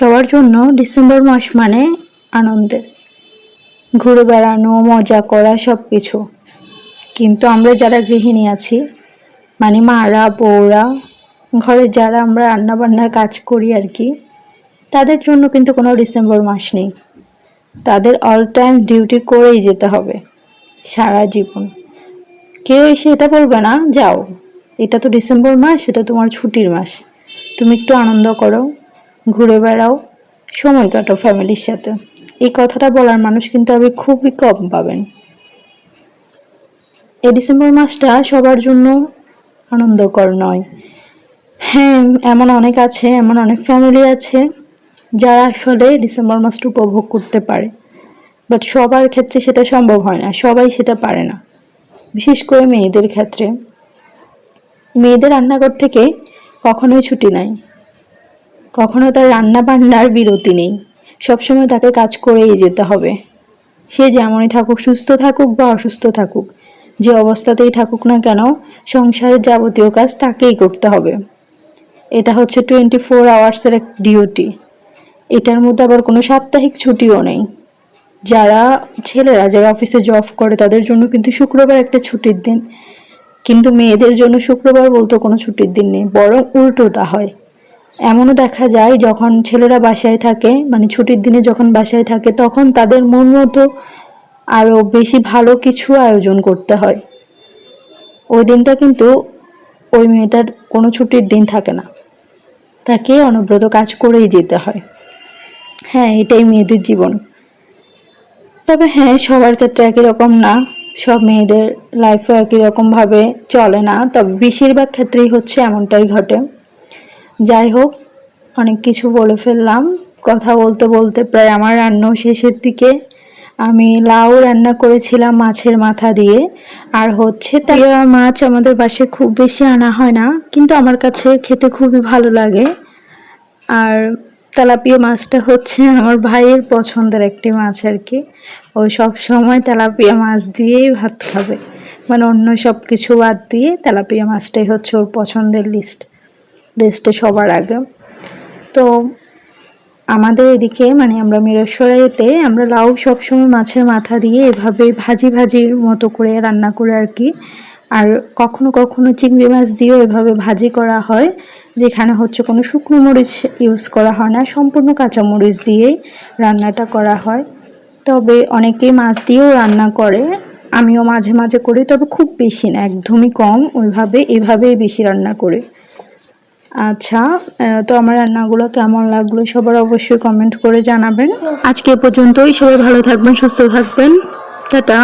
সবার জন্য ডিসেম্বর মাস মানে আনন্দের, ঘুরে বেড়ানো, মজা করা সব কিছু। কিন্তু আমরা যারা গৃহিণী আছি, মানে মারা, বউরা, ঘরে যারা আমরা রান্নাবান্নার কাজ করি আর কি, তাদের জন্য কিন্তু কোনো ডিসেম্বর মাস নেই। তাদের অল টাইম ডিউটি করেই যেতে হবে সারা জীবন। কেউ এসে এটা বলবে না, যাও, এটা তো ডিসেম্বর মাস, এটা তোমার ছুটির মাস, তুমি একটু আনন্দ করো, ঘুরে বেড়াও, সময় কাটাও ফ্যামিলির সাথে। এই কথাটা বলার মানুষ কিন্তু আমি খুবই কম পাবেন। এই ডিসেম্বর মাসটা সবার জন্য আনন্দকর নয়। হ্যাঁ, এমন অনেক আছে, এমন অনেক ফ্যামিলি আছে যারা আসলে ডিসেম্বর মাসটা উপভোগ করতে পারে, বাট সবার ক্ষেত্রে সেটা সম্ভব হয় না, সবাই সেটা পারে না। বিশেষ করে মেয়েদের ক্ষেত্রে, মেয়েদের রান্নাঘর থেকে কখনোই ছুটি নাই, কখনো তার রান্না বান্নার বিরতি নেই, সবসময় তাকে কাজ করেই যেতে হবে। সে যেমনই থাকুক, সুস্থ থাকুক বা অসুস্থ থাকুক, যে অবস্থাতেই থাকুক না কেন, সংসারের যাবতীয় কাজ তাকেই করতে হবে। এটা হচ্ছে 24 আওয়ার্সের এক ডিউটি। এটার মধ্যে আবার কোনো সাপ্তাহিক ছুটিও নেই। যারা ছেলেরা যারা অফিসে জব করে তাদের জন্য কিন্তু শুক্রবার একটা ছুটির দিন, কিন্তু মেয়েদের জন্য শুক্রবার বলতে কোনো ছুটির দিন নেই, বরং উল্টোটা হয়। এমনও দেখা যায় যখন ছেলেরা বাসায় থাকে, মানে ছুটির দিনে যখন বাসায় থাকে, তখন তাদের মন মতো আরও বেশি ভালো কিছু আয়োজন করতে হয়। ওই দিনটা কিন্তু ওই মেয়েটার কোনো ছুটির দিন থাকে না, তাকে অনবরত কাজ করেই যেতে হয়। হ্যাঁ, এটাই মেয়েদের জীবন। তবে হ্যাঁ, সবার ক্ষেত্রে একই রকম না, সব মেয়েদের লাইফও একই রকমভাবে চলে না, তবে বেশিরভাগ ক্ষেত্রেই হচ্ছে এমনটাই ঘটে। যাই হোক, অনেক কিছু বলে ফেললাম। কথা বলতে বলতে প্রায় আমার রান্নাও শেষের দিকে। আমি লাউ রান্না করেছিলাম মাছের মাথা দিয়ে, আর হচ্ছে তেলাপিয়া মাছ আমাদের বাসায় খুব বেশি আনা হয় না, কিন্তু আমার কাছে খেতে খুবই ভালো লাগে। আর তেলাপিয়া মাছটা হচ্ছে আমার ভাইয়ের পছন্দের একটি মাছ আর কি। ও সব সময় তেলাপিয়া মাছ দিয়েই ভাত খাবে, মানে অন্য সব কিছু বাদ দিয়ে তেলাপিয়া মাছটাই হচ্ছে ওর পছন্দের লিস্টে সবার আগে। তো আমাদের এদিকে, মানে আমরা মিরসরাইতে, আমরা লাউ সবসময় মাছের মাথা দিয়ে এভাবে ভাজির মতো করে রান্না করে আর কি। আর কখনো কখনো চিংড়ি মাছ দিয়েও এভাবে ভাজি করা হয়, যেখানে হচ্ছে কোনো শুকনো মরিচ ইউজ করা হয় না, সম্পূর্ণ কাঁচা মরিচ দিয়েই রান্নাটা করা হয়। তবে অনেকেই মাছ দিয়েও রান্না করে, আমিও মাঝে মাঝে করি, তবে খুব বেশি না, একদমই কম। এভাবেই বেশি রান্না করি। আচ্ছা, তো আমার রান্নাগুলো কেমন লাগলো সবার অবশ্যই কমেন্ট করে জানাবেন। আজকে এ পর্যন্তই, সবাই ভালো থাকবেন, সুস্থ থাকবেন, টাটা।